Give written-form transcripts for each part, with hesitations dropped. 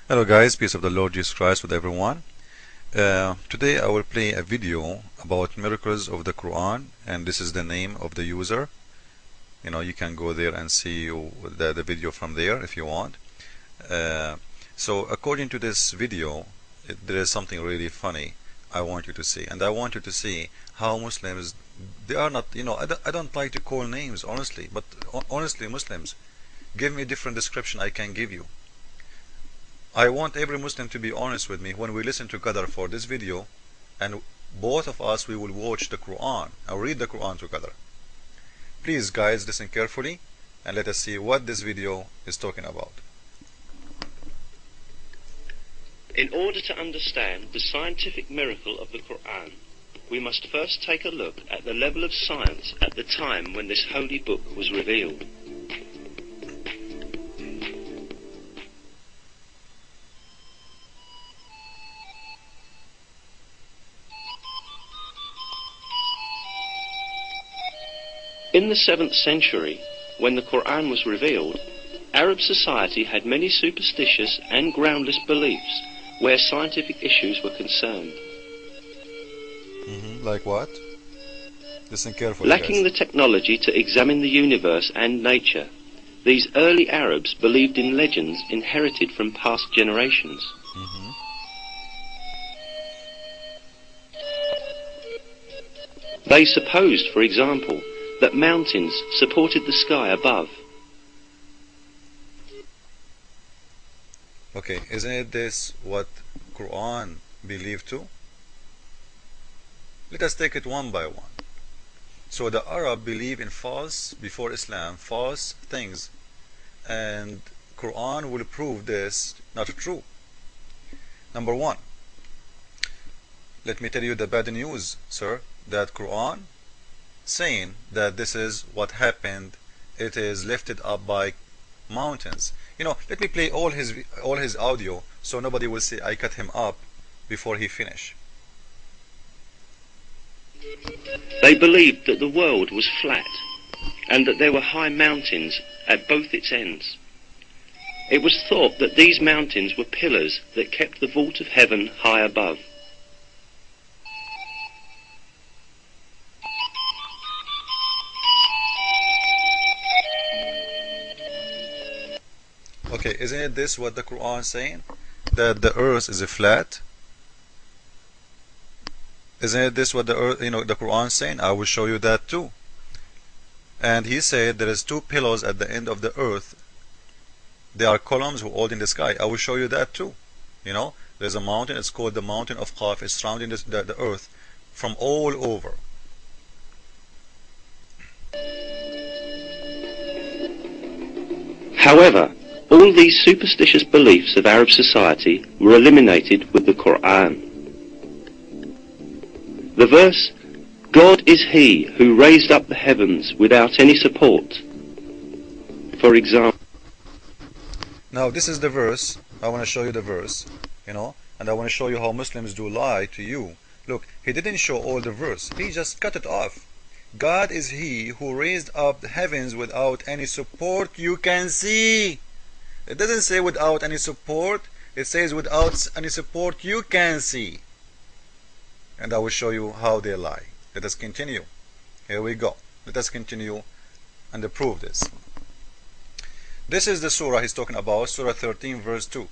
Hello guys, peace of the Lord Jesus Christ with everyone. Today I will play a video about miracles of the Quran, and this is the name of the user. You can go there and see the video from there if you want. So according to this video, there is something really funny I want you to see, and I want you to see how Muslims, they are not, I don't like to call names honestly, but honestly Muslims, give me a different description I can give you. I want every Muslim to be honest with me when we listen together for this video, and both of us we will watch the Quran and read the Quran together. Please guys, listen carefully and let us see what this video is talking about. In order to understand the scientific miracle of the Quran, we must first take a look at the level of science at the time when this holy book was revealed. In the 7th century, when the Quran was revealed, Arab society had many superstitious and groundless beliefs where scientific issues were concerned. Like what? Listen carefully, Lacking guys. the technology to examine the universe and nature, these early Arabs believed in legends inherited from past generations. They supposed, for example, that mountains supported the sky above. Okay, isn't it this what Quran believed too? Let us take it one by one. So the Arab believe in false, before Islam, false things, and Quran will prove this not true. Number one, let me tell you the bad news, sir, that Quran saying that this is what happened, it is lifted up by mountains. Let me play all his audio so nobody will say I cut him up before he finish. They believed that the world was flat and that there were high mountains at both its ends. It was thought that these mountains were pillars that kept the vault of heaven high above. Okay, isn't it this what the Quran is saying? That the earth is flat? Isn't it this what the earth, the Quran is saying? I will show you that too. And he said there is two pillars at the end of the earth. They are columns who hold in the sky. I will show you that too. There's a mountain, it's called the mountain of Qaf. It's surrounding the earth from all over. However, all these superstitious beliefs of Arab society were eliminated with the Quran. The verse, "God is He who raised up the heavens without any support," for example. Now this is the verse. I want to show you the verse, and I want to show you how Muslims do lie to you. Look, he didn't show all the verse. He just cut it off. God is He who raised up the heavens without any support you can see. It doesn't say without any support. It says without any support you can see. And I will show you how they lie. Let us continue. Here we go. Let us continue and prove this. This is the surah he's talking about, Surah 13 verse 2.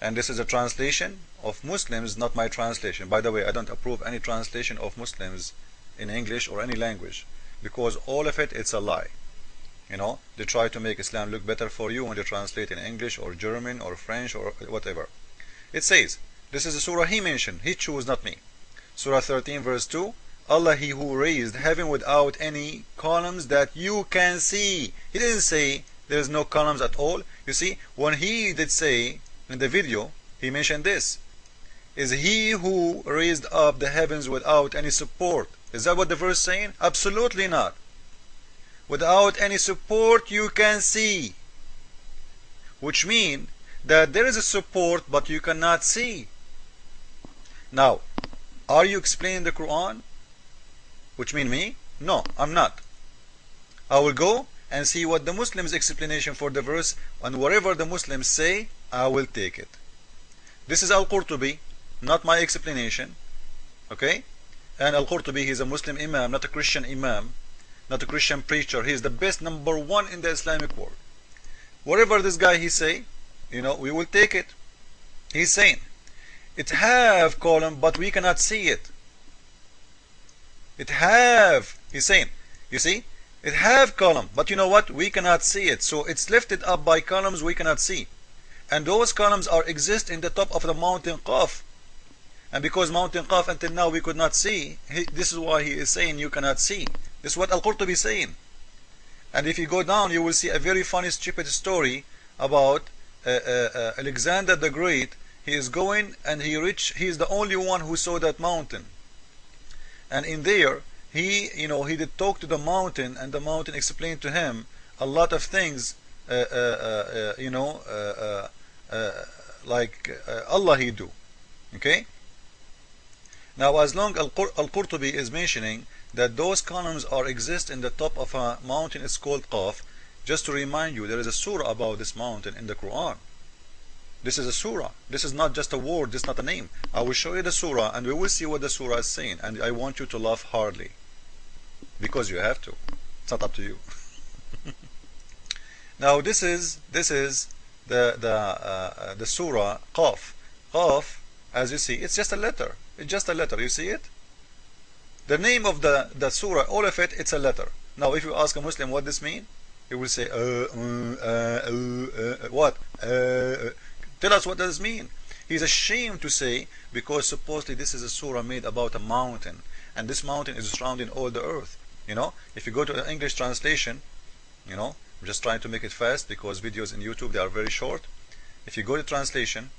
And this is a translation of Muslims, not my translation. By the way, I don't approve any translation of Muslims in English or any language, because all of it, it's a lie. They try to make Islam look better for you when they translate in English or German or French or whatever. It says, this is a surah he mentioned, he chose, not me. Surah 13 verse 2, Allah He who raised heaven without any columns that you can see. He didn't say there's no columns at all. You see, when he did say in the video, he mentioned this. Is He who raised up the heavens without any support. Is that what the verse is saying? Absolutely not. Without any support you can see, which means that there is a support but you cannot see. Now, are you explaining the Quran? Which mean me? No, I'm not. I will go and see what the Muslims' explanation for the verse, and whatever the Muslims say, I will take it. This is Al-Qurtubi, not my explanation. Okay? And Al-Qurtubi, he's a Muslim Imam, not a Christian Imam, not a Christian preacher. He's the best number one in the Islamic world. Whatever this guy he say, we will take it. He's saying, it have column, but we cannot see it. It have, he's saying, you see, it have column, but you know what? We cannot see it. So it's lifted up by columns we cannot see. And those columns exist in the top of the mountain Qaf. And because mountain Qaf until now we could not see, this is why he is saying you cannot see. This is what Al-Qurtubi is saying. And if you go down, you will see a very funny, stupid story about Alexander the Great. He is going and he is the only one who saw that mountain. And in there, he did talk to the mountain, and the mountain explained to him a lot of things, like Allah he do. Okay? Now, as long as Al-Qurtubi is mentioning that those columns exist in the top of a mountain, it's called Qaf. Just to remind you, there is a surah about this mountain in the Quran. This is a surah. This is not just a word, this is not a name. I will show you the surah and we will see what the surah is saying. And I want you to laugh hardly. Because you have to. It's not up to you. Now this is the surah Qaf. Qaf, as you see, it's just a letter. It's just a letter. You see it? The name of the surah, all of it, it's a letter. Now if you ask a Muslim what this means, he will say, what? Tell us what does this mean. He's ashamed to say, because supposedly this is a surah made about a mountain, and this mountain is surrounding all the earth. If you go to the English translation, I'm just trying to make it fast because videos in YouTube, they are very short. If you go to translation,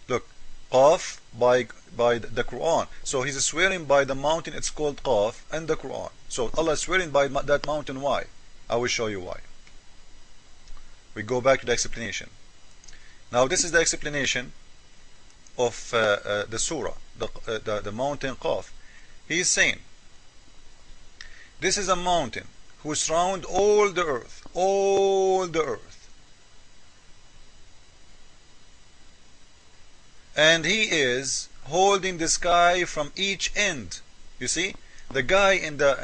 look, Qaf by the Quran. So he's swearing by the mountain, it's called Qaf, and the Quran. So Allah is swearing by that mountain. Why? I will show you why. We go back to the explanation. Now this is the explanation of the surah, the mountain Qaf. He is saying, this is a mountain who surround all the earth, and he is holding the sky from each end. You see, the guy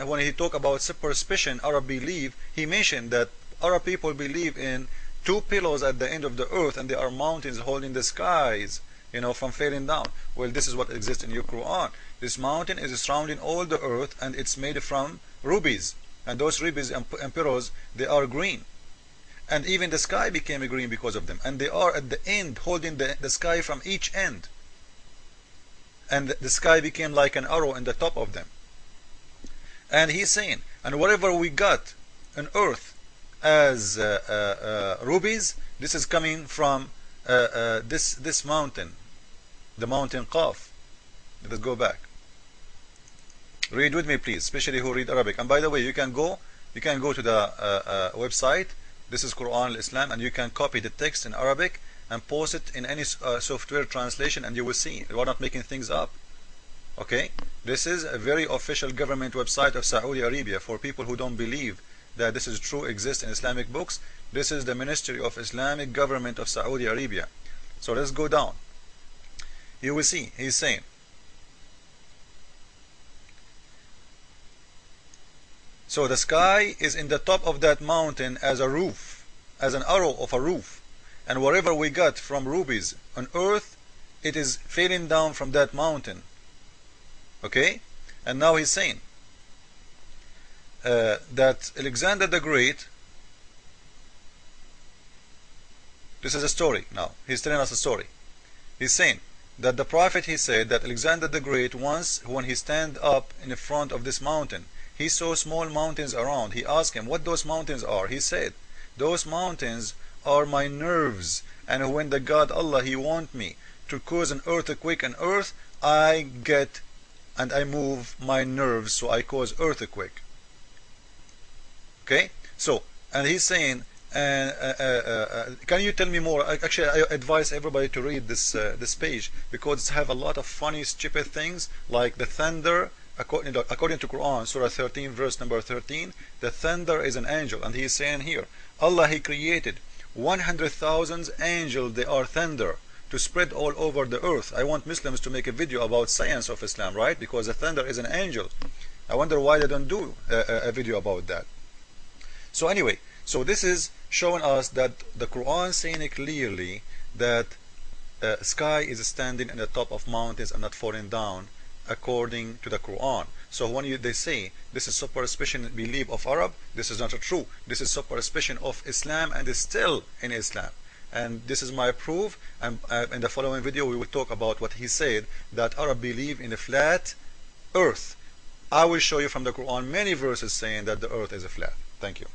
when he talk about superstition, Arab believe, he mentioned that Arab people believe in two pillars at the end of the earth, and there are mountains holding the skies, from falling down. Well, this is what exists in your Quran. This mountain is surrounding all the earth, and it's made from rubies, and those rubies and pillars, they are green, and even the sky became green because of them, and they are at the end holding the sky from each end, and the sky became like an arrow in the top of them. And he's saying, and whatever we got on earth as rubies, this is coming from this mountain, the mountain Qaf. Let us go back. Read with me, please, especially who read Arabic. And by the way, you can go to the website. This is Quran al-Islam, and you can copy the text in Arabic and post it in any software translation, and you will see we are not making things up. Okay, this is a very official government website of Saudi Arabia. For people who don't believe that this is true, exists in Islamic books, this is the Ministry of Islamic Government of Saudi Arabia. So let's go down. You will see he's saying, so the sky is in the top of that mountain as a roof, as an arrow of a roof, and whatever we got from rubies on earth, it is falling down from that mountain. Okay, and now he's saying that Alexander the Great, this is a story. Now he's telling us a story. He's saying that the prophet, he said that Alexander the Great, once when he stand up in the front of this mountain, he saw small mountains around. He asked him what those mountains are. He said, those mountains are my nerves, and when the God Allah, he want me to cause an earthquake on earth, I get and I move my nerves, so I cause earthquake. Okay, so, and he's saying, can you tell me more? Actually, I advise everybody to read this page, because it have a lot of funny, stupid things like the thunder according to Quran, Surah 13, verse number 13, the thunder is an angel. And he is saying here, Allah, He created 100,000 angels, they are thunder, to spread all over the earth. I want Muslims to make a video about science of Islam, right? Because the thunder is an angel. I wonder why they don't do a video about that. So anyway, so this is showing us that the Quran saying it clearly that sky is standing in the top of mountains and not falling down, according to the Quran. So when they say this is superstition belief of Arab, this is not true. This is superstition of Islam, and is still in Islam. And this is my proof. And in the following video we will talk about what he said, that Arab believe in a flat earth. I will show you from the Quran many verses saying that the earth is a flat. Thank you.